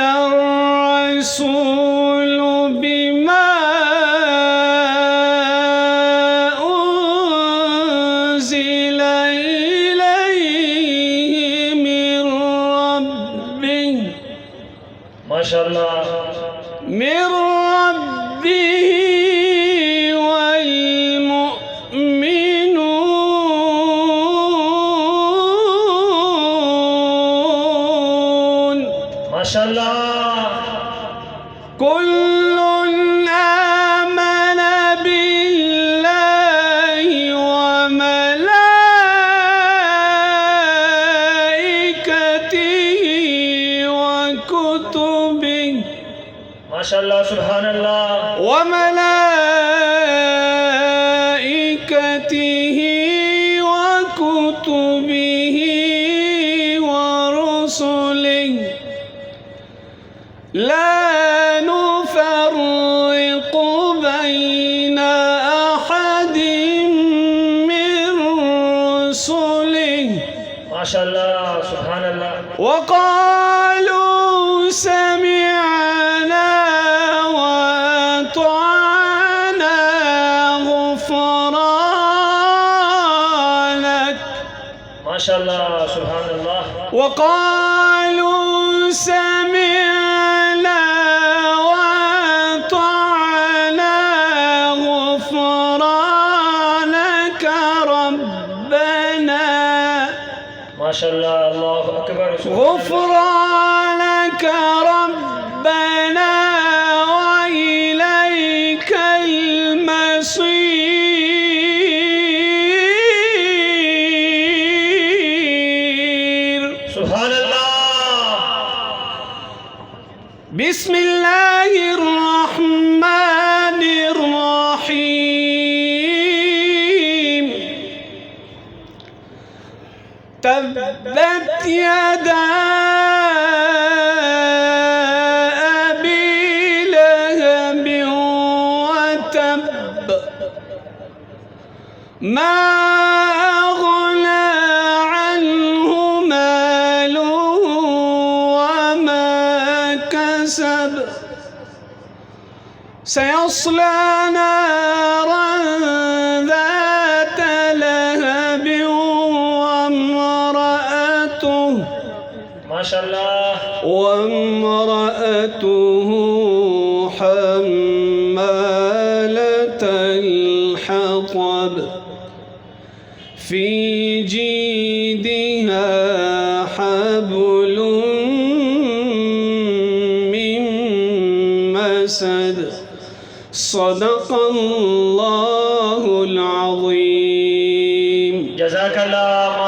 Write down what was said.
الرسول بما أنزل إليه من ربه ما شاء الله من ربه والمؤمنون ما شاء الله كل آمن بالله وملائكته وكتبه ما شاء الله سبحان الله وملائكته وكتبه ورسله لا نفرق بين أحد من رسله ما شاء الله سبحان الله وقالوا سمعنا وأطعنا غفرانك ما شاء الله سبحان الله وقالوا سمعنا وأطعنا غفرانك ربنا ما شاء الله الله أكبر غفرانك ربنا وإليك المصير سبحان الله بسم الله الرحمن الرحيم تبت يدا أبي لهب وتب ما أغنى عنه ماله وما كسب سيصلى نارا ذات لهب ما شاء الله وامرأته حمالة الحطب في جيدها حبل من مسد صدق الله العظيم. جزاك الله.